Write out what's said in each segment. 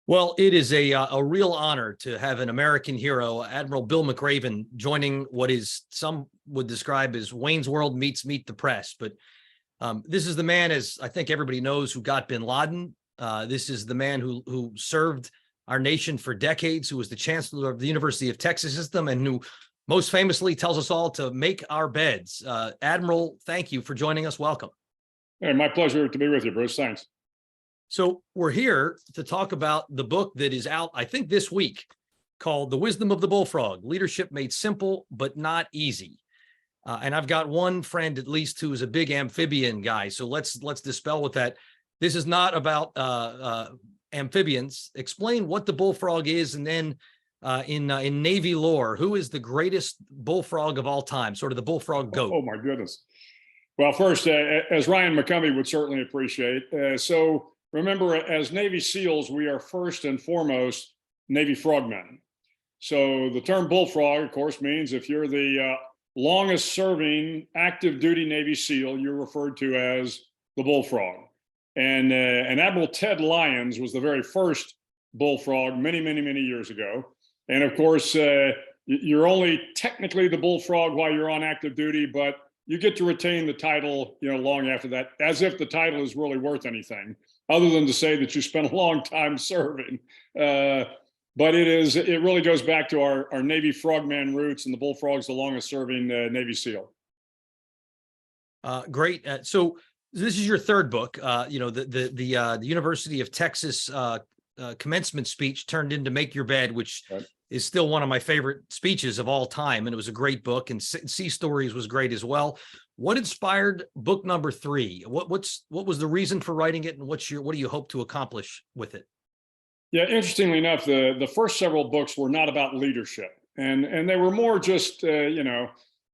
Well, it is a real honor to have an American hero, Admiral Bill McRaven, joining what is some would describe as Wayne's World meets Meet the Press. But this is the man, as I think everybody knows, who got bin Laden. This is the man who served our nation for decades, who was the chancellor of the University of Texas system, and who most famously tells us all to make our beds. Admiral, thank you for joining us. Welcome. Hey, my pleasure to be with you, Bruce. Thanks. So we're here to talk about the book that is out, I think, this week, called The Wisdom of the Bullfrog: Leadership Made Simple But Not Easy. And I've got one friend, at least, who is a big amphibian guy. So let's dispel with that. This is not about amphibians. Explain what the bullfrog is, and then in Navy lore, who is the greatest bullfrog of all time? Sort of the bullfrog goat. Oh my goodness. Well, first, as Ryan McCumbee would certainly appreciate. So remember, as Navy SEALs, we are first and foremost Navy frogmen. So the term bullfrog, of course, means if you're the longest serving active duty Navy SEAL, you're referred to as the bullfrog. And Admiral Ted Lyons was the very first bullfrog many, many, many years ago. And of course, you're only technically the bullfrog while you're on active duty, but you get to retain the title, long after that, as if the title is really worth anything, other than to say that you spent a long time serving. But it really goes back to our Navy frogman roots, and the bullfrog's the longest serving Navy SEAL. Great. So this is your third book. The University of Texas commencement speech turned into Make Your Bed, which is still one of my favorite speeches of all time. And it was a great book, and Sea Stories was great as well. What inspired book number 3? What was the reason for writing it, and what do you hope to accomplish with it? Yeah, interestingly enough, the first several books were not about leadership, and they were more just kind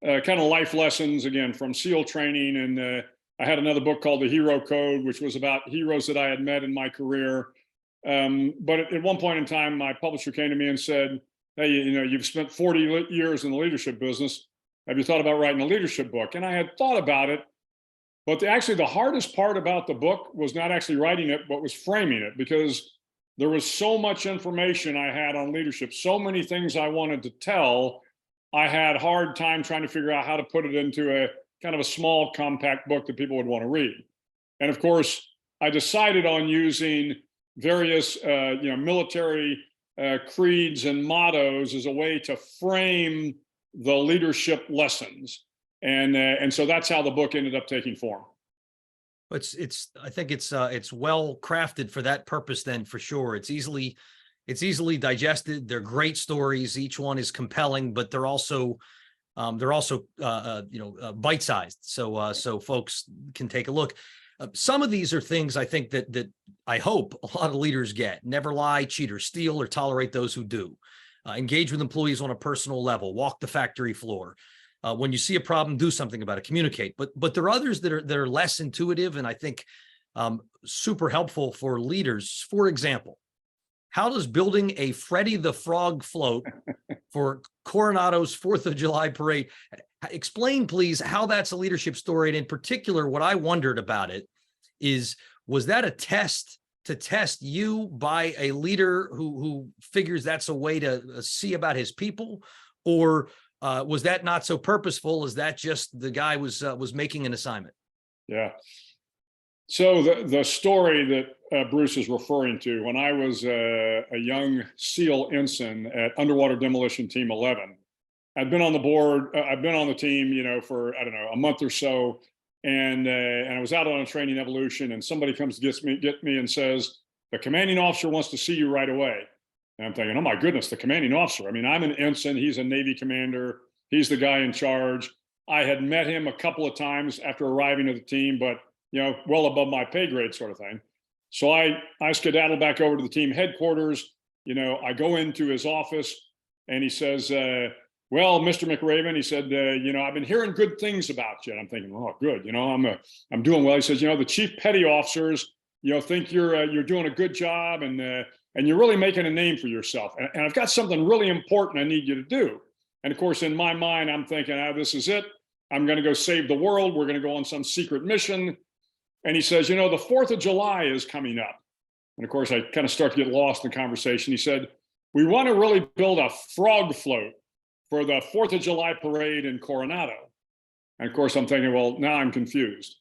of life lessons, again, from SEAL training. And I had another book called The Hero Code, which was about heroes that I had met in my career. But at one point in time, my publisher came to me and said, "Hey, you've spent 40 years in the leadership business. Have you thought about writing a leadership book?" And I had thought about it, but actually the hardest part about the book was not actually writing it, but was framing it, because there was so much information I had on leadership, so many things I wanted to tell. I had a hard time trying to figure out how to put it into a kind of a small, compact book that people would want to read. And of course, I decided on using various military creeds and mottos as a way to frame the leadership lessons. And so that's how the book ended up taking form. I think it's well crafted for that purpose, then, for sure. It's easily digested. They're great stories. Each one is compelling, but they're also bite-sized, so folks can take a look. Some of these are things I think that I hope a lot of leaders get. Never lie, cheat, or steal, or tolerate those who do. Engage with employees on a personal level. Walk the factory floor. When you see a problem, do something about it. Communicate. But there are others that are less intuitive, and I think super helpful for leaders. For example, how does building a Freddy the Frog float for Coronado's 4th of July parade? Explain, please, how that's a leadership story. And in particular, what I wondered about it is, was that a test to test you by a leader who figures that's a way to see about his people? Or was that not so purposeful? Is that just the guy was making an assignment? Yeah. So the story that Bruce is referring to, when I was a young SEAL ensign at Underwater Demolition Team 11, I've been on the board. I've been on the team, for, I don't know, a month or so. And I was out on a training evolution, and somebody comes to get me and says, "The commanding officer wants to see you right away." And I'm thinking, oh my goodness, the commanding officer. I mean, I'm an ensign. He's a Navy commander. He's the guy in charge. I had met him a couple of times after arriving at the team, but, well above my pay grade, sort of thing. So I skedaddle back over to the team headquarters. I go into his office, and he says, "Well, Mr. McRaven," he said, "I've been hearing good things about you." And I'm thinking, oh, good. I'm doing well. He says, "The chief petty officers, think you're doing a good job, and you're really making a name for yourself. And I've got something really important I need you to do." And of course, in my mind, I'm thinking, this is it. I'm going to go save the world. We're going to go on some secret mission. And he says, "The 4th of July is coming up. And of course, I kind of start to get lost in the conversation. He said, we want to really build a frog float for the 4th of July parade in Coronado. And of course, I'm thinking, well, now I'm confused.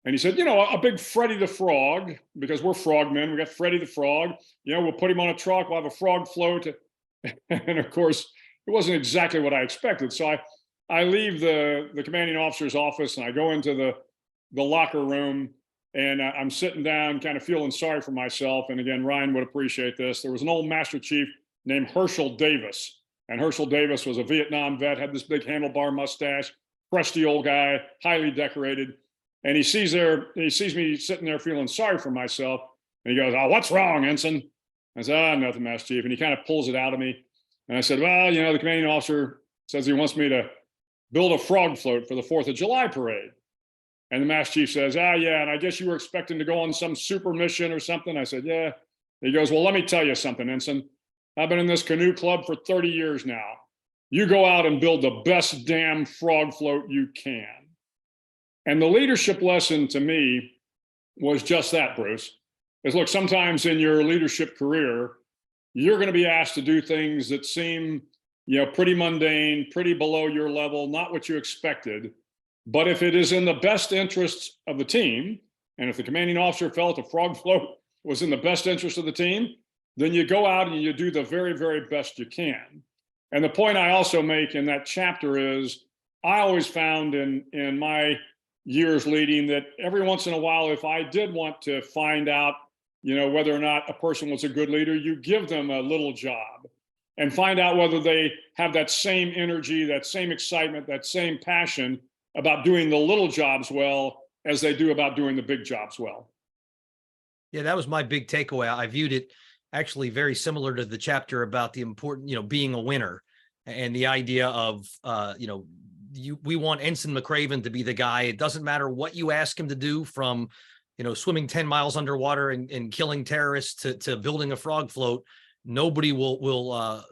And he said, a big Freddy the Frog, because we're frogmen. We got Freddy the Frog. We'll put him on a truck. We'll have a frog float. And of course, it wasn't exactly what I expected. So I leave the commanding officer's office and I go into the locker room, and I'm sitting down kind of feeling sorry for myself. And again, Ryan would appreciate this. There was an old Master Chief named Herschel Davis. And Herschel Davis was a Vietnam vet, had this big handlebar mustache, crusty old guy, highly decorated. And he sees me sitting there feeling sorry for myself. And he goes, "Oh, what's wrong, Ensign?" I said, "Nothing, Master Chief." And he kind of pulls it out of me. And I said, "Well, the commanding officer says he wants me to build a frog float for the 4th of July parade." And the Master Chief says, "Yeah, and I guess you were expecting to go on some super mission or something." I said, "Yeah." He goes, "Well, let me tell you something, Ensign. I've been in this canoe club for 30 years now. You go out and build the best damn frog float you can." And the leadership lesson to me was just that, Bruce. Is look, sometimes in your leadership career, you're going to be asked to do things that seem, pretty mundane, pretty below your level, not what you expected. But if it is in the best interests of the team, and if the commanding officer felt a frog float was in the best interest of the team, then you go out and you do the very, very best you can. And the point I also make in that chapter is I always found in my years leading that every once in a while, if I did want to find out, whether or not a person was a good leader, you give them a little job and find out whether they have that same energy, that same excitement, that same passion about doing the little jobs well as they do about doing the big jobs well. Yeah, that was my big takeaway. I viewed it actually very similar to the chapter about the important, being a winner, and the idea of, we want Ensign McRaven to be the guy. It doesn't matter what you ask him to do, from, swimming 10 miles underwater and killing terrorists to building a frog float. Nobody will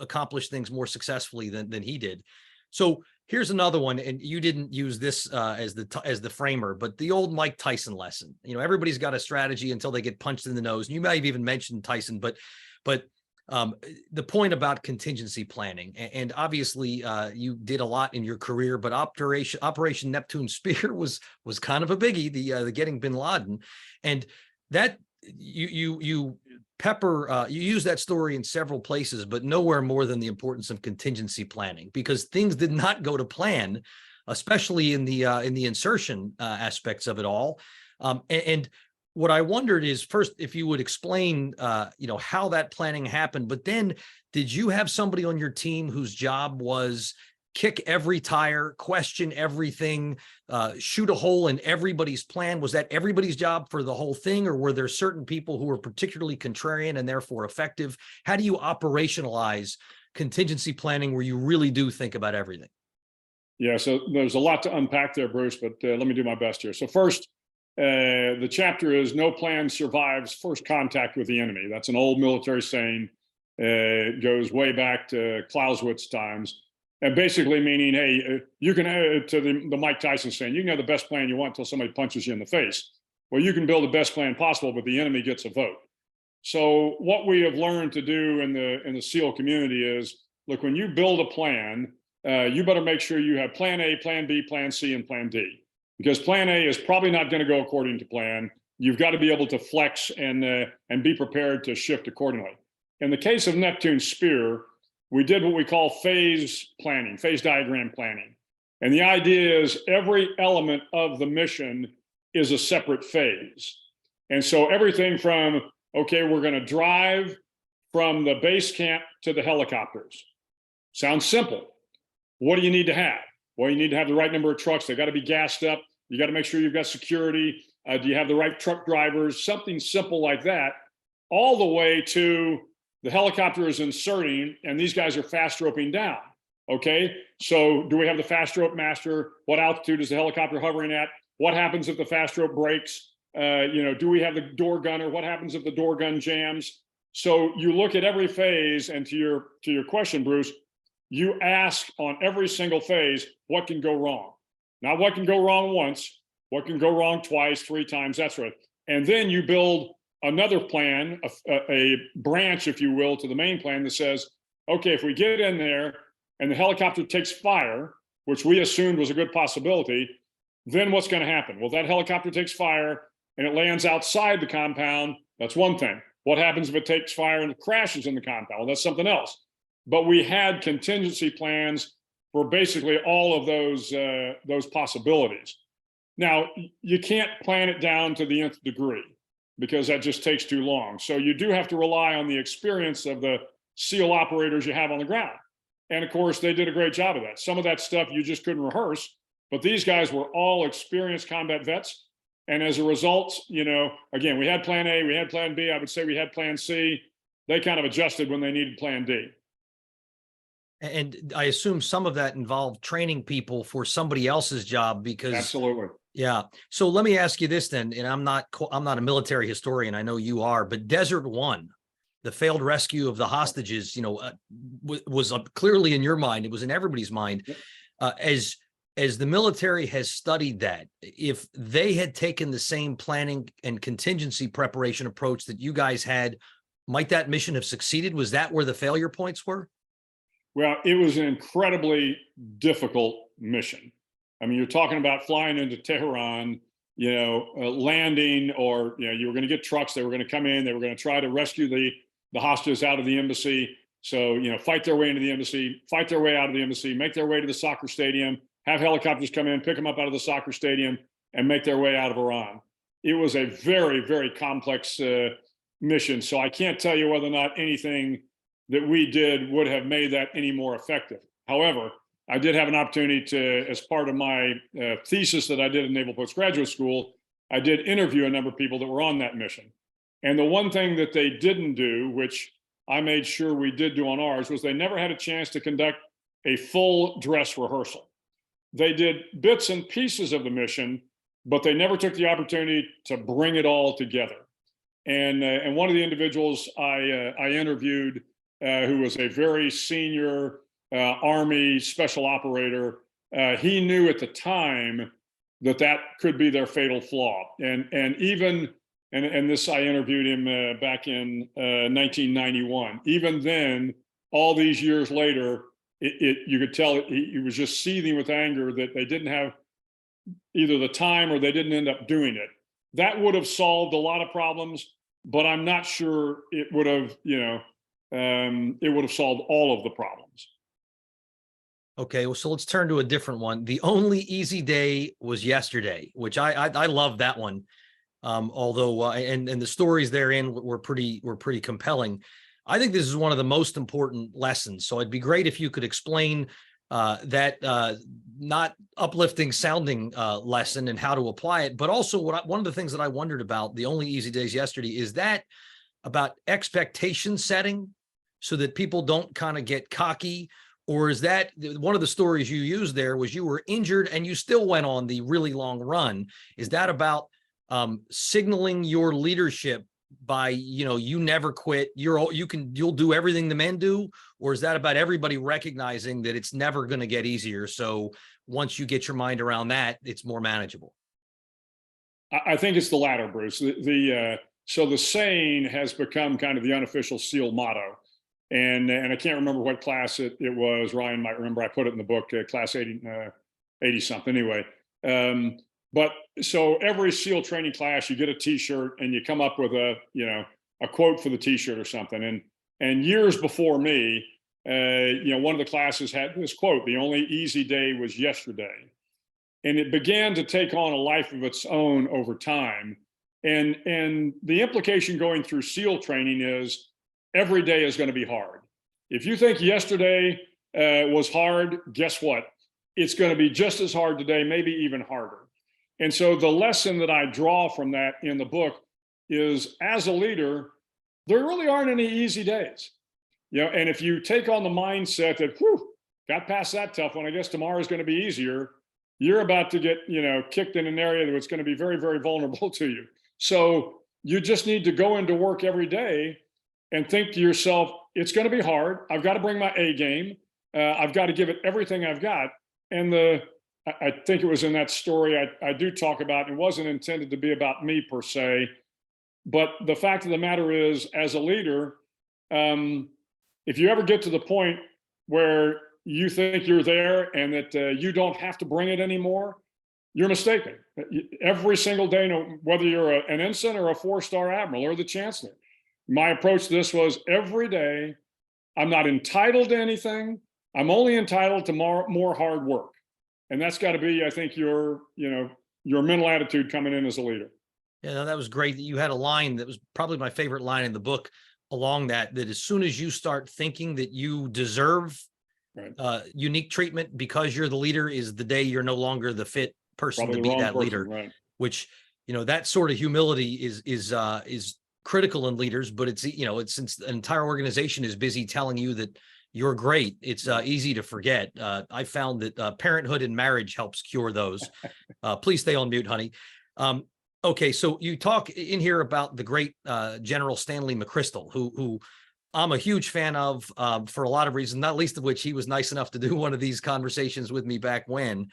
accomplish things more successfully than he did. So here's another one, and you didn't use this as the framer, but the old Mike Tyson lesson. Everybody's got a strategy until they get punched in the nose. And you may have even mentioned Tyson, but the point about contingency planning, and obviously you did a lot in your career, but Operation Neptune Spear was kind of a biggie. The getting Bin Laden, and that you use that story in several places, but nowhere more than the importance of contingency planning, because things did not go to plan, especially in the insertion aspects of it all. And what I wondered is, first, if you would explain, how that planning happened, but then did you have somebody on your team whose job was kick every tire, question everything, shoot a hole in everybody's plan? Was that everybody's job for the whole thing, or were there certain people who were particularly contrarian and therefore effective? How do you operationalize contingency planning where you really do think about everything? Yeah, so there's a lot to unpack there, Bruce, but let me do my best here. So first, the chapter is "No plan survives first contact with the enemy." That's an old military saying. It goes way back to Clausewitz times. And basically meaning, hey, you can, to the Mike Tyson saying, you can have the best plan you want until somebody punches you in the face. Well, you can build the best plan possible, but the enemy gets a vote. So what we have learned to do in the SEAL community is, look, when you build a plan, you better make sure you have plan A, plan B, plan C, and plan D. Because plan A is probably not going to go according to plan. You've got to be able to flex and be prepared to shift accordingly. In the case of Neptune Spear, we did what we call phase planning, phase diagram planning. And the idea is every element of the mission is a separate phase. And so everything from, okay, we're going to drive from the base camp to the helicopters. Sounds simple. What do you need to have? Well, you need to have the right number of trucks. They got to be gassed up. You got to make sure you've got security. Do you have the right truck drivers? Something simple like that, all the way to the helicopter is inserting, and these guys are fast roping down. Okay, so do we have the fast rope master? What altitude is the helicopter hovering at? What happens if the fast rope breaks? Do we have the door gunner? What happens if the door gun jams? So you look at every phase, and to your question, Bruce, you ask on every single phase, what can go wrong? Not what can go wrong once, what can go wrong twice, 3 times, that's right. And then you build another plan, a branch, if you will, to the main plan that says, okay, if we get in there and the helicopter takes fire, which we assumed was a good possibility, then what's going to happen? Well, that helicopter takes fire and it lands outside the compound. That's one thing. What happens if it takes fire and it crashes in the compound? Well, that's something else. But we had contingency plans for basically all of those possibilities. Now, you can't plan it down to the nth degree because that just takes too long. So you do have to rely on the experience of the SEAL operators you have on the ground. And of course, they did a great job of that. Some of that stuff you just couldn't rehearse, but these guys were all experienced combat vets. And as a result, again, we had plan A, we had plan B. I would say we had plan C. They kind of adjusted when they needed plan D. And I assume some of that involved training people for somebody else's job because absolutely. Yeah. So let me ask you this then, and I'm not a military historian. I know you are, but Desert One, the failed rescue of the hostages, was clearly in your mind. It was in everybody's mind. As the military has studied that, if they had taken the same planning and contingency preparation approach that you guys had, might that mission have succeeded? Was that where the failure points were? Well, it was an incredibly difficult mission. I mean, you're talking about flying into Tehran, landing, or, you were going to get trucks. They were going to come in. They were going to try to rescue the hostages out of the embassy. So, fight their way into the embassy, fight their way out of the embassy, make their way to the soccer stadium, have helicopters come in, pick them up out of the soccer stadium, and make their way out of Iran. It was a very, very complex mission. So I can't tell you whether or not anything that we did would have made that any more effective. However, I did have an opportunity to, as part of my thesis that I did in Naval Postgraduate School, I did interview a number of people that were on that mission. And the one thing that they didn't do, which I made sure we did do on ours, was they never had a chance to conduct a full dress rehearsal. They did bits and pieces of the mission, but they never took the opportunity to bring it all together. And one of the individuals I interviewed, who was a very senior Army special operator, he knew at the time that could be their fatal flaw. And this, I interviewed him back in 1991. Even then, all these years later, you could tell he was just seething with anger that they didn't have either the time or they didn't end up doing it. That would have solved a lot of problems, but I'm not sure it would have, it would have solved all of the problems. Okay, well, so let's turn to a different one. The only easy day was yesterday, which I love that one. Although and the stories therein were pretty compelling. I think this is one of the most important lessons. So it'd be great if you could explain that not uplifting sounding lesson and how to apply it, but also one of the things that I wondered about the only easy days yesterday is that about expectation setting so that people don't kind of get cocky. Or is that one of the stories you used there was you were injured and you still went on the really long run? Is that about signaling your leadership by, you never quit, you'll do everything the men do? Or is that about everybody recognizing that it's never going to get easier? So once you get your mind around that, it's more manageable. I think it's the latter, Bruce. So the saying has become kind of the unofficial SEAL motto. And I can't remember what class it was. Ryan might remember. I put it in the book, class 80 something anyway. But so every SEAL training class, you get a T-shirt and you come up with a quote for the T-shirt or something. And years before me, one of the classes had this quote: "The only easy day was yesterday," and it began to take on a life of its own over time. And the implication going through SEAL training is every day is going to be hard. If you think yesterday was hard, guess what? It's going to be just as hard today, maybe even harder. And so the lesson that I draw from that in the book is, as a leader, there really aren't any easy days. And if you take on the mindset that, got past that tough one, I guess tomorrow is going to be easier, you're about to get, kicked in an area that's going to be very, very vulnerable to you. So you just need to go into work every day and think to yourself, it's going to be hard. I've got to bring my A game. I've got to give it everything I've got. And I think it was in that story I do talk about, it wasn't intended to be about me per se, But the fact of the matter is, as a leader, if you ever get to the point where you think you're there and that you don't have to bring it anymore, you're mistaken. Every single day, whether you're an ensign or a 4-star admiral or the chancellor, my approach to this was every day, I'm not entitled to anything. I'm only entitled to more hard work. And that's got to be, I think, your mental attitude coming in as a leader. Yeah, no, that was great. That you had a line that was probably my favorite line in the book along that as soon as you start thinking that you deserve unique treatment because you're the leader is the day you're no longer the fit person Probably to the be that wrong leader, person, right? Which, that sort of humility is critical in leaders, but it's since the entire organization is busy telling you that you're great, it's easy to forget. I found that parenthood and marriage helps cure those. Please stay on mute, honey. Okay, so you talk in here about the great General Stanley McChrystal, who I'm a huge fan of for a lot of reasons, not least of which he was nice enough to do one of these conversations with me back when.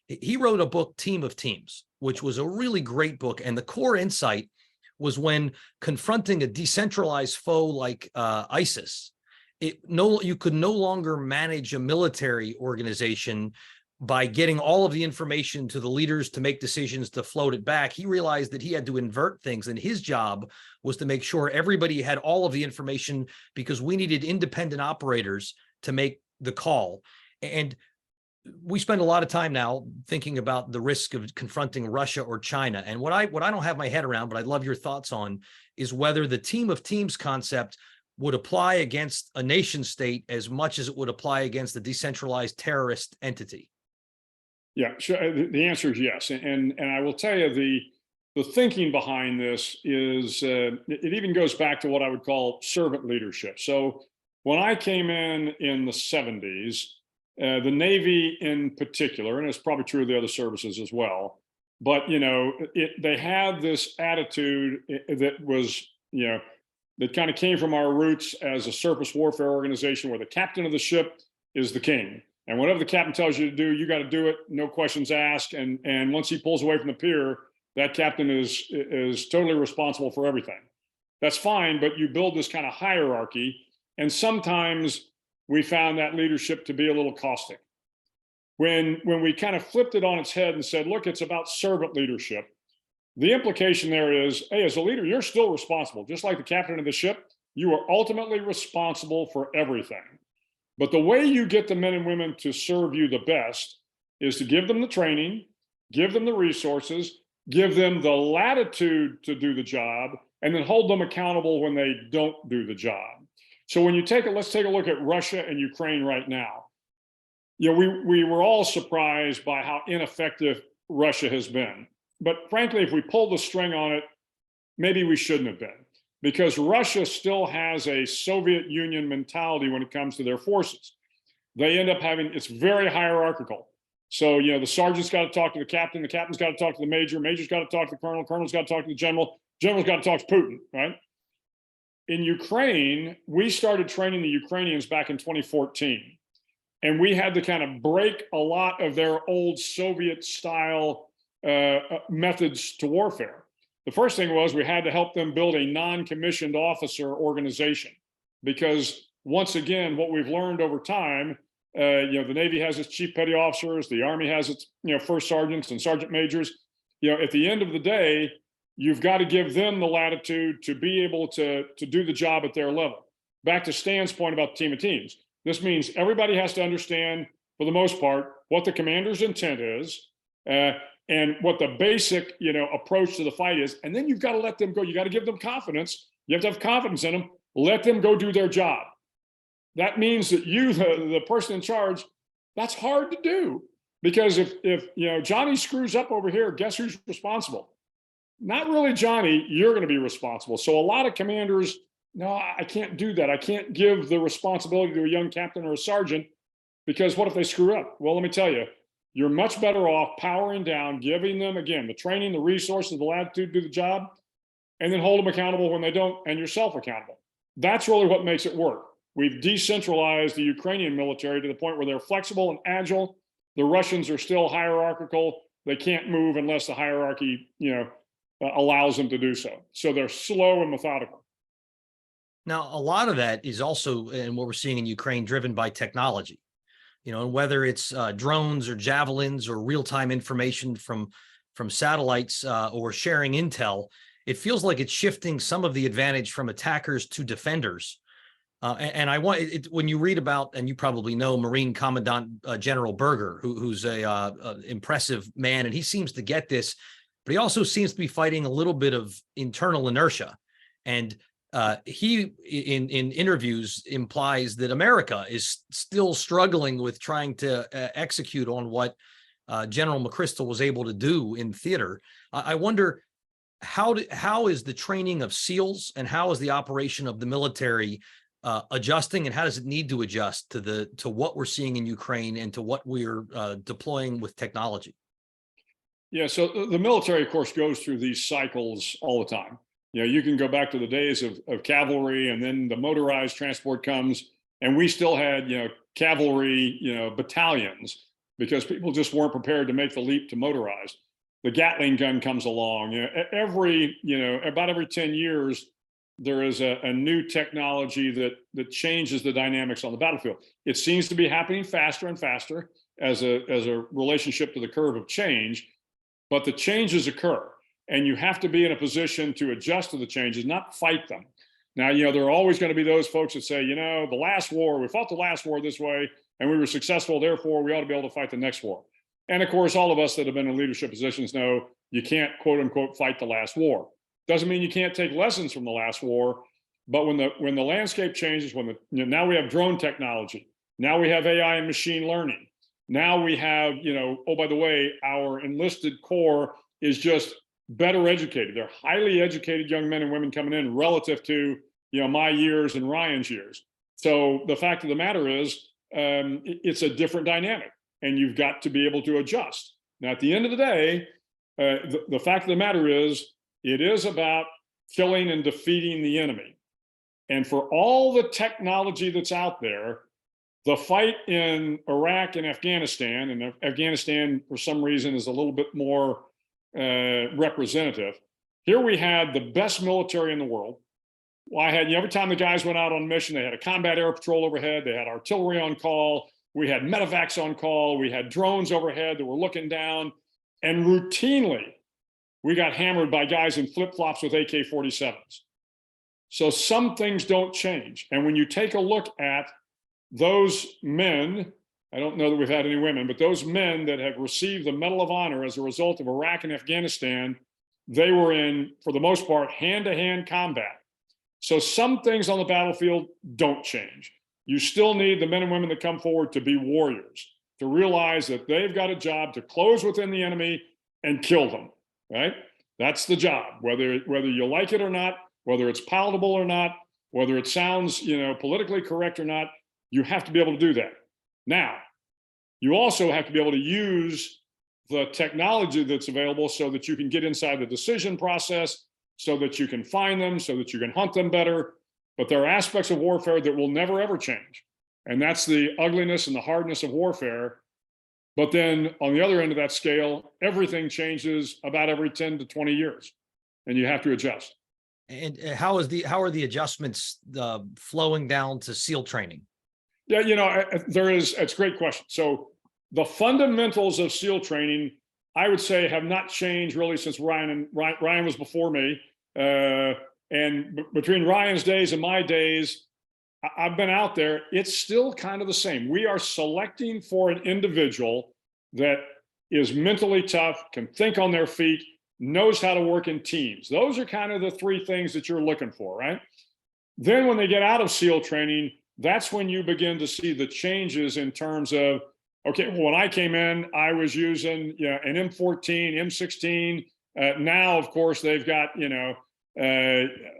He wrote a book, Team of Teams, which was a really great book. And the core insight was when confronting a decentralized foe like ISIS, you could no longer manage a military organization by getting all of the information to the leaders to make decisions to float it back. He realized that he had to invert things, and his job was to make sure everybody had all of the information because we needed independent operators to make the call. And we spend a lot of time now thinking about the risk of confronting Russia or China. And what I don't have my head around, but I'd love your thoughts on, is whether the team of teams concept would apply against a nation state as much as it would apply against a decentralized terrorist entity. Yeah, sure. The answer is yes. And I will tell you the thinking behind this is it even goes back to what I would call servant leadership. So when I came in the 70s, the Navy in particular, and it's probably true of the other services as well, but they had this attitude that was that kind of came from our roots as a surface warfare organization, where the captain of the ship is the king, and whatever the captain tells you to do, you got to do it, no questions asked. And once he pulls away from the pier, that captain is totally responsible for everything. That's fine, but you build this kind of hierarchy, and sometimes we found that leadership to be a little caustic. When we kind of flipped it on its head and said, look, it's about servant leadership, the implication there is, hey, as a leader, you're still responsible. Just like the captain of the ship, you are ultimately responsible for everything. But the way you get the men and women to serve you the best is to give them the training, give them the resources, give them the latitude to do the job, and then hold them accountable when they don't do the job. So when let's take a look at Russia and Ukraine right now. We were all surprised by how ineffective Russia has been. But frankly, if we pull the string on it, maybe we shouldn't have been, because Russia still has a Soviet Union mentality when it comes to their forces. They end up it's very hierarchical. So, the sergeant's got to talk to the captain's got to talk to the major's got to talk to the colonel's got to talk to the general's got to talk to Putin, right? In Ukraine, we started training the Ukrainians back in 2014, and we had to kind of break a lot of their old Soviet style methods to warfare. The first thing was we had to help them build a non-commissioned officer organization, because once again, what we've learned over time, the Navy has its chief petty officers, the Army has its first sergeants and sergeant majors. At the end of the day, you've got to give them the latitude to be able to do the job at their level. Back to Stan's point about the team of teams. This means everybody has to understand, for the most part, what the commander's intent is, and what the basic, approach to the fight is. And then you've got to let them go. You got to give them confidence. You have to have confidence in them. Let them go do their job. That means that you, the person in charge, that's hard to do, because if Johnny screws up over here, guess who's responsible? Not really Johnny, you're going to be responsible. So a lot of commanders, no, I can't do that. I can't give the responsibility to a young captain or a sergeant, because what if they screw up? Well, let me tell you, you're much better off powering down, giving them, again, the training, the resources, the latitude to do the job, and then hold them accountable when they don't, and yourself accountable. That's really what makes it work. We've decentralized the Ukrainian military to the point where they're flexible and agile. The Russians are still hierarchical. They can't move unless the hierarchy, allows them to do so. So they're slow and methodical. Now, a lot of that is also, and what we're seeing in Ukraine, driven by technology. And whether it's drones or javelins or real-time information from satellites or sharing intel, it feels like it's shifting some of the advantage from attackers to defenders. And I want it when you read about, and you probably know Marine Commandant General Berger, who's a impressive man, and he seems to get this, but he also seems to be fighting a little bit of internal inertia. And he, in interviews, implies that America is still struggling with trying to execute on what General McChrystal was able to do in theater. I wonder how is the training of SEALs and how is the operation of the military adjusting, and how does it need to adjust to what we're seeing in Ukraine and to what we're deploying with technology? Yeah, so the military, of course, goes through these cycles all the time. You can go back to the days of cavalry, and then the motorized transport comes, and we still had, cavalry, battalions, because people just weren't prepared to make the leap to motorized. The Gatling gun comes along. About every 10 years, there is a new technology that changes the dynamics on the battlefield. It seems to be happening faster and faster as a relationship to the curve of change, but the changes occur. And you have to be in a position to adjust to the changes, not fight them. Now, there are always going to be those folks that say, the last war, we fought the last war this way and we were successful, therefore we ought to be able to fight the next war. And of course, all of us that have been in leadership positions know you can't, quote unquote, fight the last war. Doesn't mean you can't take lessons from the last war, but when the landscape changes, now we have drone technology, now we have AI and machine learning, now we have, oh, by the way, our enlisted corps is just better educated. They're highly educated young men and women coming in relative to, my years and Ryan's years. So the fact of the matter is, it's a different dynamic, and you've got to be able to adjust. Now, at the end of the day, the fact of the matter is, it is about killing and defeating the enemy. And for all the technology that's out there, the fight in Iraq and Afghanistan, for some reason, is a little bit more representative. Here we had the best military in the world. Well, every time the guys went out on mission, they had a combat air patrol overhead, they had artillery on call, we had medevacs on call, we had drones overhead that were looking down, and routinely we got hammered by guys in flip-flops with AK-47s. So some things don't change. And when you take a look at those men, I don't know that we've had any women, but those men that have received the Medal of Honor as a result of Iraq and Afghanistan, they were in, for the most part, hand-to-hand combat. So some things on the battlefield don't change. You still need the men and women that come forward to be warriors, to realize that they've got a job to close within the enemy and kill them, right? That's the job, whether you like it or not, whether it's palatable or not, whether it sounds, politically correct or not, you have to be able to do that. Now, you also have to be able to use the technology that's available so that you can get inside the decision process, so that you can find them, so that you can hunt them better. But there are aspects of warfare that will never, ever change. And that's the ugliness and the hardness of warfare. But then on the other end of that scale, everything changes about every 10 to 20 years, and you have to adjust. And how are the adjustments flowing down to SEAL training? Yeah, it's a great question. So the fundamentals of SEAL training, I would say, have not changed really since Ryan was before me. And between Ryan's days and my days, I've been out there, it's still kind of the same. We are selecting for an individual that is mentally tough, can think on their feet, knows how to work in teams. Those are kind of the three things that you're looking for, right? Then when they get out of SEAL training, that's when you begin to see the changes in terms of, okay, well, when I came in, I was using an M14, M16. Now, of course, they've got,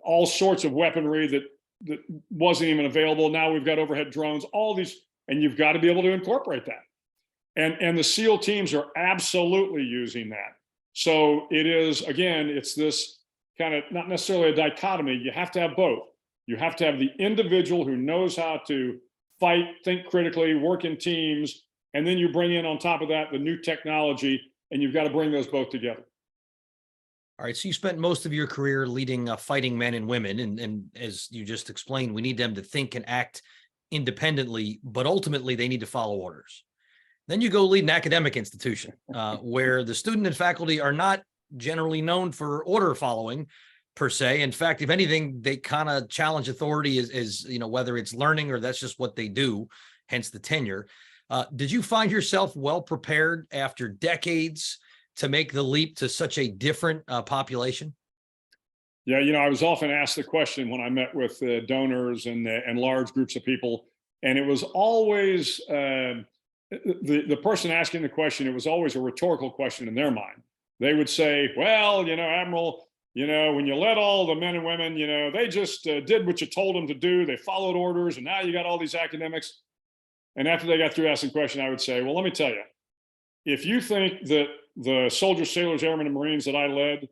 all sorts of weaponry that wasn't even available. Now we've got overhead drones, all these, and you've got to be able to incorporate that. And the SEAL teams are absolutely using that. So it is, again, it's this kind of, not necessarily a dichotomy. You have to have both. You have to have the individual who knows how to fight, think critically, work in teams, and then you bring in on top of that the new technology, and you've got to bring those both together. All right. So you spent most of your career leading fighting men and women. And as you just explained, we need them to think and act independently, but ultimately they need to follow orders. Then you go lead an academic institution where the student and faculty are not generally known for order following per se. In fact, if anything, they kind of challenge authority as whether it's learning or that's just what they do, hence the tenure. Did you find yourself well prepared after decades to make the leap to such a different population? Yeah, I was often asked the question when I met with donors and large groups of people, and it was always the person asking the question. It was always a rhetorical question in their mind. They would say, "Well, Admiral, when you led all the men and women, they just did what you told them to do. They followed orders, and now you got all these academics." And after they got through asking the question, I would say, "Well, let me tell you, if you think that the soldiers, sailors, airmen, and Marines that I led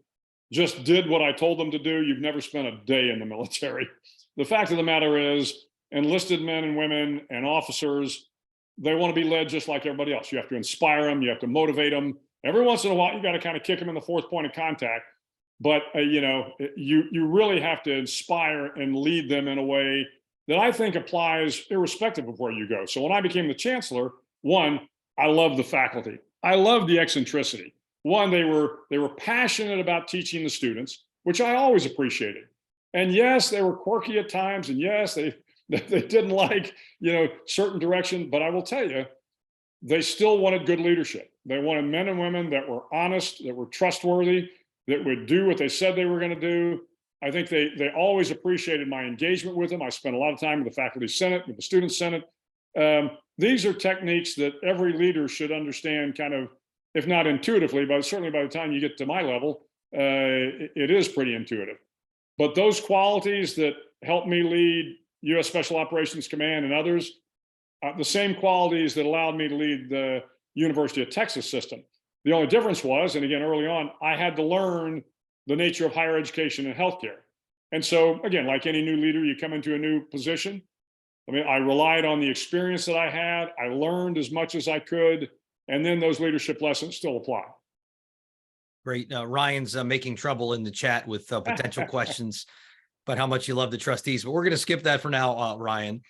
just did what I told them to do, you've never spent a day in the military. The fact of the matter is, enlisted men and women and officers, they want to be led just like everybody else. You have to inspire them, you have to motivate them. Every once in a while, you got to kind of kick them in the fourth point of contact. But you really have to inspire and lead them in a way that I think applies irrespective of where you go. So when I became the chancellor, one, I loved the faculty. I loved the eccentricity. One, they were passionate about teaching the students, which I always appreciated. And yes, they were quirky at times, and yes, they didn't like certain direction. But I will tell you, they still wanted good leadership. They wanted men and women that were honest, that were trustworthy, that would do what they said they were going to do. I think they always appreciated my engagement with them. I spent a lot of time with the faculty senate, with the student senate. These are techniques that every leader should understand, kind of, if not intuitively, but certainly by the time you get to my level, it is pretty intuitive. But those qualities that helped me lead U.S. Special Operations Command and others, the same qualities that allowed me to lead the University of Texas system. The only difference was, and again, early on, I had to learn the nature of higher education and healthcare. And so, again, like any new leader, you come into a new position. I relied on the experience that I had. I learned as much as I could. And then those leadership lessons still apply. Great. Ryan's making trouble in the chat with potential questions about how much you love the trustees, but we're going to skip that for now, Ryan.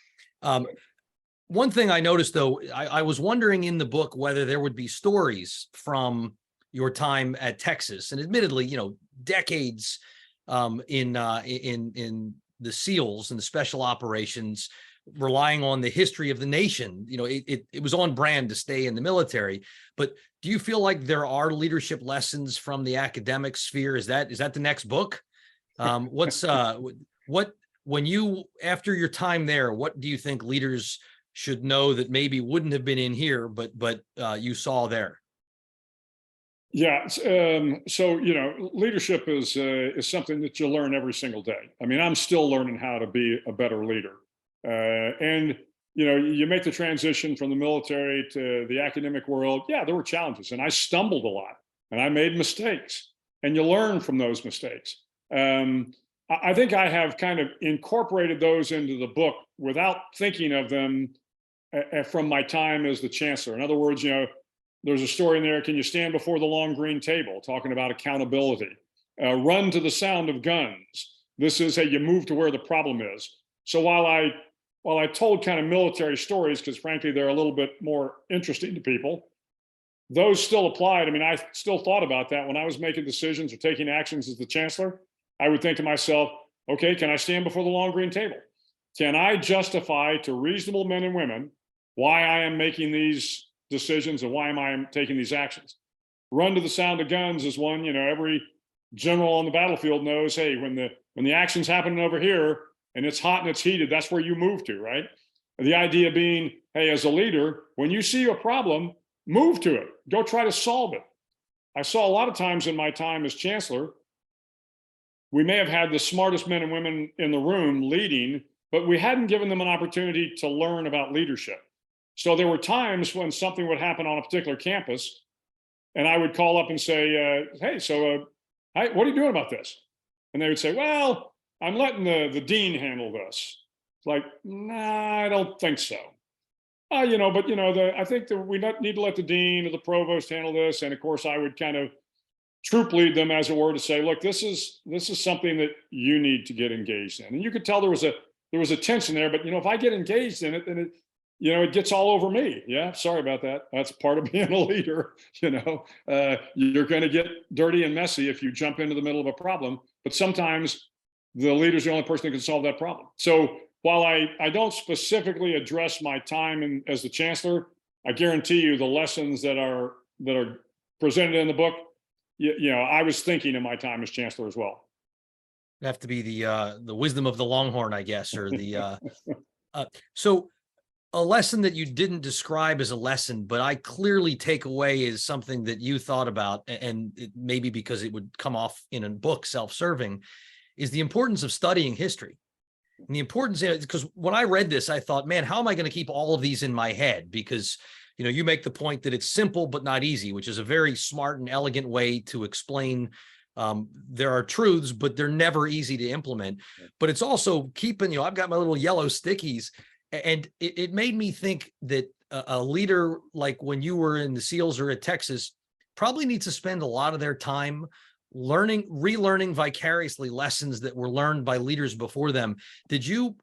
One thing I noticed, though, I was wondering in the book whether there would be stories from your time at Texas, and admittedly, decades in the SEALs and the special operations, relying on the history of the nation. It was on brand to stay in the military. But do you feel like there are leadership lessons from the academic sphere? Is that the next book? When you, after your time there, what do you think leaders should know that maybe wouldn't have been in here, but you saw there? Yeah. So, leadership is something that you learn every single day. I'm still learning how to be a better leader. And you make the transition from the military to the academic world. Yeah, there were challenges, and I stumbled a lot, and I made mistakes, and you learn from those mistakes. I think I have kind of incorporated those into the book without thinking of them from my time as the chancellor. In other words, there's a story in there. Can you stand before the long green table? Talking about accountability. Run to the sound of guns. This is you move to where the problem is. So while I told kind of military stories, because frankly, they're a little bit more interesting to people, those still applied. I still thought about that when I was making decisions or taking actions as the chancellor. I would think to myself, okay, can I stand before the long green table? Can I justify to reasonable men and women why I am making these decisions and why am I taking these actions? Run to the sound of guns is one. Every general on the battlefield knows, hey, when the action's happening over here, and it's hot and it's heated, that's where you move to, right? The idea being, hey, as a leader, when you see a problem, move to it. Go try to solve it. I saw a lot of times in my time as chancellor, we may have had the smartest men and women in the room leading, but we hadn't given them an opportunity to learn about leadership. So there were times when something would happen on a particular campus, and I would call up and say, hey, so what are you doing about this? And they would say, well, I'm letting the dean handle this. It's like, nah, I don't think so. I think that we need to let the dean or the provost handle this. And of course, I would kind of troop lead them, as it were, to say, look, this is something that you need to get engaged in. And you could tell there was a tension there, but if I get engaged in it, then it gets all over me. Yeah, sorry about that. That's part of being a leader. You're going to get dirty and messy if you jump into the middle of a problem, but sometimes the leader's the only person that can solve that problem. So while I don't specifically address my time as the chancellor, I guarantee you the lessons that are presented in the book, I was thinking in my time as chancellor as well. Have to be the wisdom of the Longhorn, I guess, or the so a lesson that you didn't describe as a lesson, but I clearly take away is something that you thought about, and it maybe because it would come off in a book, self-serving, is the importance of studying history. And the importance, because when I read this, I thought, man, how am I going to keep all of these in my head? Because you make the point that it's simple but not easy, which is a very smart and elegant way to explain. There are truths, but they're never easy to implement. But it's also keeping, I've got my little yellow stickies, and it made me think that a leader, like when you were in the SEALs or at Texas, probably needs to spend a lot of their time relearning vicariously lessons that were learned by leaders before them.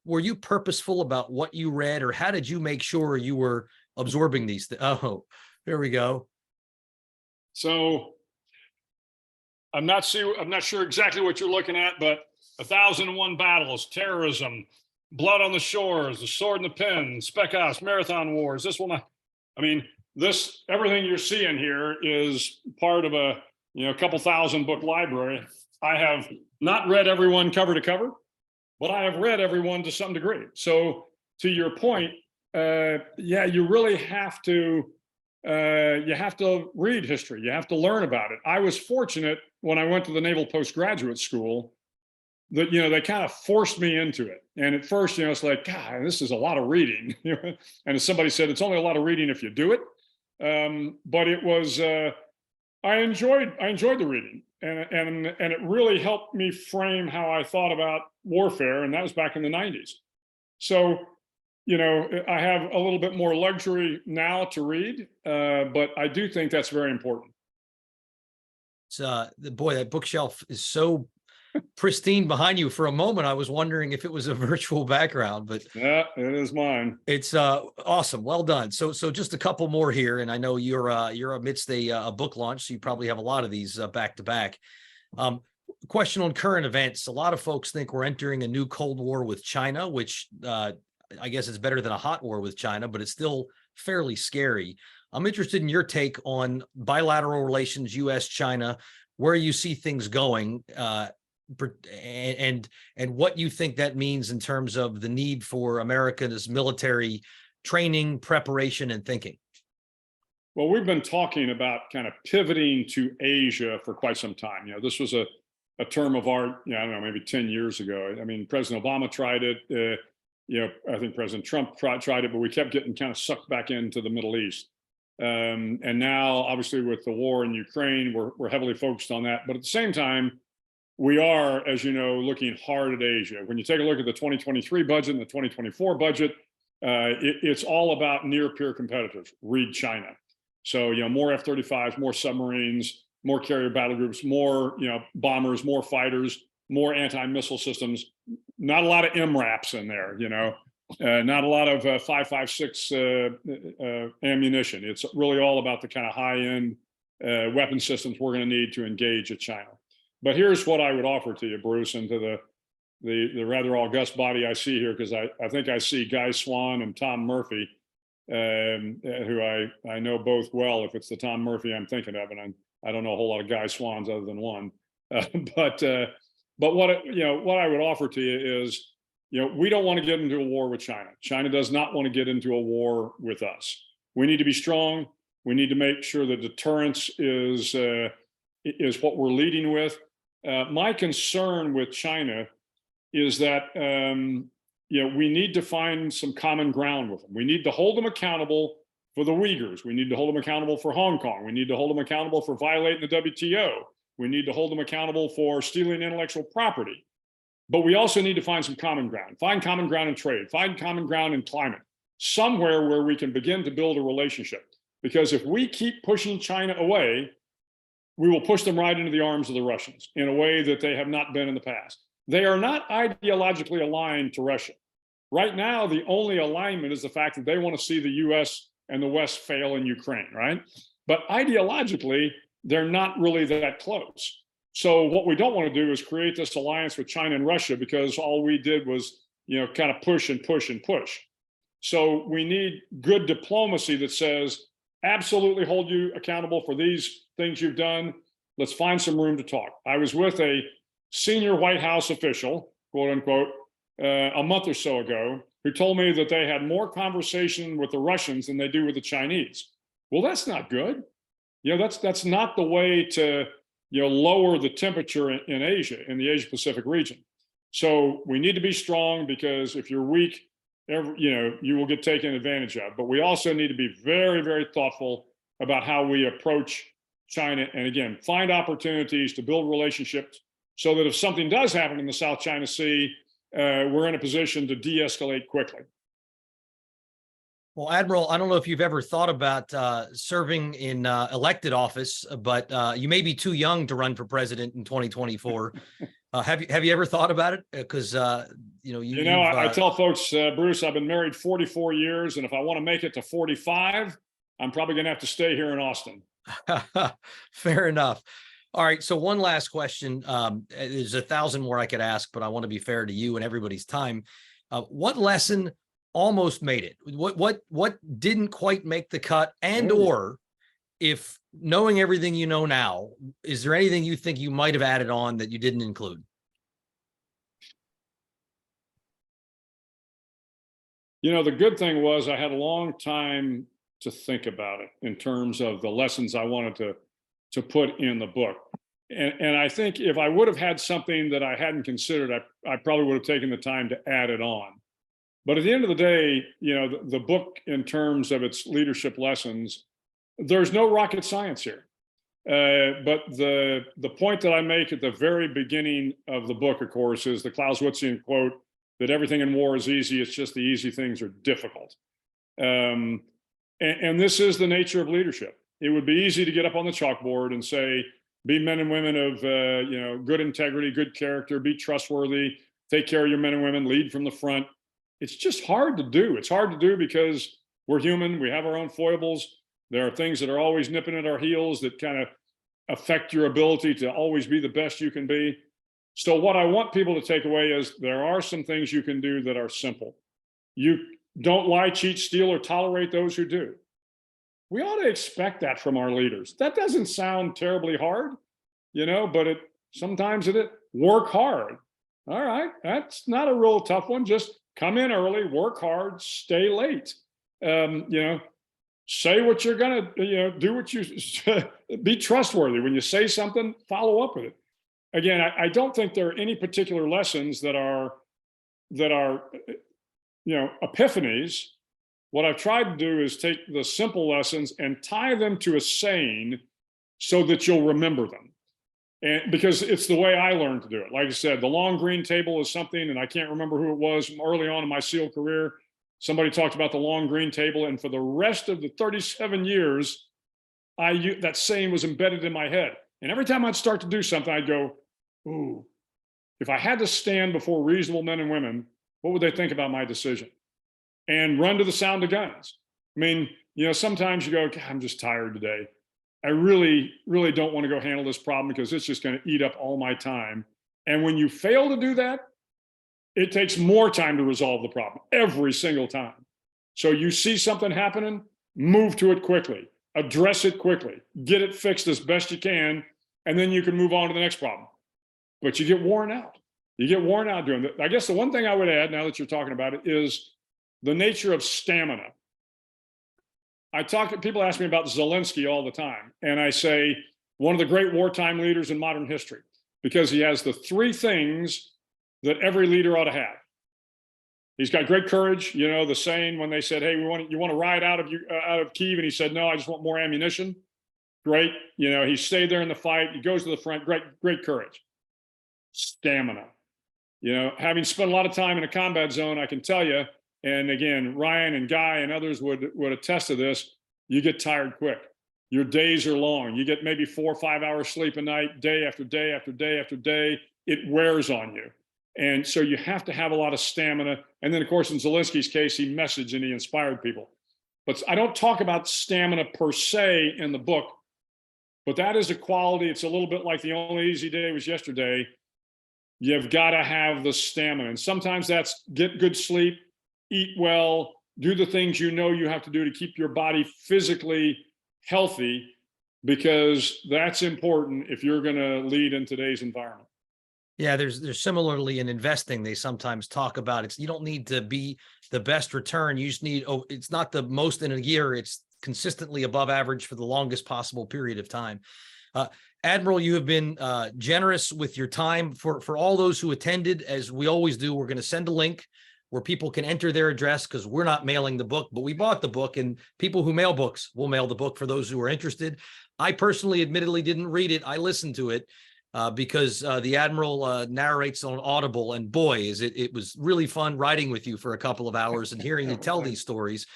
Were you purposeful about what you read, or how did you make sure you were absorbing these things? Oh, there we go. So I'm not sure exactly what you're looking at, but 1001 battles, terrorism, blood on the shores, the sword and the pen, spec ops, marathon wars. Everything you're seeing here is part of a couple thousand book library. I have not read everyone cover to cover, but I have read everyone to some degree. So to your point, you really have to read history. You have to learn about it. I was fortunate when I went to the Naval Postgraduate School that, they kind of forced me into it. And at first, it's like, God, this is a lot of reading. And as somebody said, it's only a lot of reading if you do it. But it was, I enjoyed the reading, and it really helped me frame how I thought about warfare. And that was back in the 90s. So, I have a little bit more luxury now to read, but I do think that's very important. It's boy, that bookshelf is so pristine behind you. For a moment, I was wondering if it was a virtual background, but yeah, it is mine. It's awesome. Well done. So just a couple more here, and I know you're amidst a book launch, so you probably have a lot of these back to back. Question on current events. A lot of folks think we're entering a new Cold War with China, which I guess it's better than a hot war with China, but it's still fairly scary. I'm interested in your take on bilateral relations, U.S. China, where you see things going, and what you think that means in terms of the need for America's military training, preparation, and thinking. Well, we've been talking about kind of pivoting to Asia for quite some time. This was a term of art, I don't know, maybe 10 years ago. I mean, President Obama tried it. I think President Trump tried it, but we kept getting kind of sucked back into the Middle East. And now, obviously, with the war in Ukraine, we're heavily focused on that. But at the same time, we are, as you know, looking hard at Asia. When you take a look at the 2023 budget and the 2024 budget, it's all about near-peer competitors. Read China. So, more F-35s, more submarines, more carrier battle groups, more, bombers, more fighters, more anti-missile systems. Not a lot of MRAPs in there, not a lot of 5.56 ammunition. It's really all about the kind of high-end weapon systems we're going to need to engage at China. But here's what I would offer to you, Bruce, and to the rather august body I see here, because I think I see Guy Swan and Tom Murphy, who I know both well, if it's the Tom Murphy I'm thinking of, and I don't know a whole lot of Guy Swans other than one. But what I would offer to you is, we don't want to get into a war with China. China does not want to get into a war with us. We need to be strong. We need to make sure that deterrence is what we're leading with. My concern with China is that we need to find some common ground with them. We need to hold them accountable for the Uyghurs. We need to hold them accountable for Hong Kong. We need to hold them accountable for violating the WTO. We need to hold them accountable for stealing intellectual property. But we also need to find some common ground. Find common ground in trade. Find common ground in climate. Somewhere where we can begin to build a relationship. Because if we keep pushing China away, we will push them right into the arms of the Russians in a way that they have not been in the past. They are not ideologically aligned to Russia. Right now, the only alignment is the fact that they want to see the US and the West fail in Ukraine, right? But ideologically, they're not really that close. So what we don't want to do is create this alliance with China and Russia, because all we did was, kind of push and push and push. So we need good diplomacy that says, absolutely hold you accountable for these things you've done. Let's find some room to talk. I was with a senior White House official, quote unquote, a month or so ago, who told me that they had more conversation with the Russians than they do with the Chinese. Well, that's not good. That's not the way to lower the temperature in Asia, in the Asia Pacific region. So we need to be strong, because if you're weak, you will get taken advantage of. But we also need to be very, very thoughtful about how we approach China, and again, find opportunities to build relationships so that if something does happen in the South China Sea, we're in a position to de-escalate quickly. Well, Admiral, I don't know if you've ever thought about serving in elected office, but you may be too young to run for president in 2024. Have you ever thought about it? Because I tell folks, Bruce, I've been married 44 years, and if I want to make it to 45, I'm probably going to have to stay here in Austin. Fair enough. All right. So one last question. There's 1,000 more I could ask, but I want to be fair to you and everybody's time. What lesson almost made it? What didn't quite make the cut? And or if knowing everything you know now, is there anything you think you might have added on that you didn't include? The good thing was I had a long time to think about it in terms of the lessons I wanted to put in the book. And I think if I would have had something that I hadn't considered, I probably would have taken the time to add it on. But at the end of the day, the book, in terms of its leadership lessons, there's no rocket science here. But the point that I make at the very beginning of the book, of course, is the Clausewitzian quote that everything in war is easy. It's just the easy things are difficult. And this is the nature of leadership. It would be easy to get up on the chalkboard and say, be men and women of good integrity, good character, be trustworthy, take care of your men and women, lead from the front. It's just hard to do. It's hard to do because we're human. We have our own foibles. There are things that are always nipping at our heels that kind of affect your ability to always be the best you can be. So what I want people to take away is there are some things you can do that are simple. You don't lie, cheat, steal, or tolerate those who do. We ought to expect that from our leaders. That doesn't sound terribly hard, but sometimes it work hard. All right, that's not a real tough one. Just come in early, work hard, stay late. Say what you're gonna, do what you be trustworthy. When you say something, follow up with it. Again, I don't think there are any particular lessons that are epiphanies. What I've tried to do is take the simple lessons and tie them to a saying so that you'll remember them. And because it's the way I learned to do it. Like I said, the long green table is something, and I can't remember who it was early on in my SEAL career. Somebody talked about the long green table, and for the rest of the 37 years, that saying was embedded in my head. And every time I'd start to do something, I'd go, ooh, if I had to stand before reasonable men and women, what would they think about my decision? And run to the sound of guns. I mean, sometimes you go, God, I'm just tired today. I really, really don't want to go handle this problem because it's just going to eat up all my time. And when you fail to do that, it takes more time to resolve the problem every single time. So you see something happening, move to it quickly, address it quickly, get it fixed as best you can, and then you can move on to the next problem. But you get worn out. You get worn out doing that. I guess the one thing I would add, now that you're talking about it, is the nature of stamina. People ask me about Zelensky all the time, and I say, one of the great wartime leaders in modern history, because he has the three things that every leader ought to have. He's got great courage. The saying when they said, hey, you want to ride out of Kyiv? And he said, no, I just want more ammunition. Great. He stayed there in the fight. He goes to the front. Great courage. Stamina. Having spent a lot of time in a combat zone, I can tell you, and again, Ryan and Guy and others would attest to this, you get tired quick. Your days are long. You get maybe 4 or 5 hours sleep a night, day after day after day after day. It wears on you. And so you have to have a lot of stamina. And then, of course, in Zelensky's case, he messaged and he inspired people. But I don't talk about stamina per se in the book, but that is a quality. It's a little bit like the only easy day was yesterday. You've got to have the stamina. And sometimes that's get good sleep, eat well, do the things you know you have to do to keep your body physically healthy, because that's important if you're going to lead in today's environment. Yeah, there's similarly in investing, they sometimes talk about you don't need to be the best return. You just need, it's not the most in a year, it's consistently above average for the longest possible period of time. Admiral, you have been generous with your time. For all those who attended, as we always do, we're going to send a link where people can enter their address, because we're not mailing the book, but we bought the book, and people who mail books will mail the book for those who are interested. I personally, admittedly, didn't read it. I listened to it because the Admiral narrates on Audible, and boy, it was really fun riding with you for a couple of hours and hearing you tell these stories,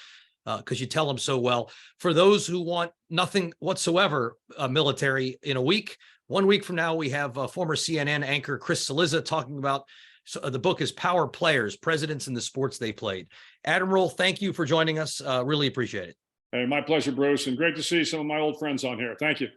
because you tell them so well. For those who want nothing whatsoever military, in 1 week from now, we have former CNN anchor Chris Cillizza talking about, the book is Power Players, Presidents and the Sports They Played. Admiral, thank you for joining us. Really appreciate it. Hey, my pleasure, Bruce, and great to see some of my old friends on here. Thank you.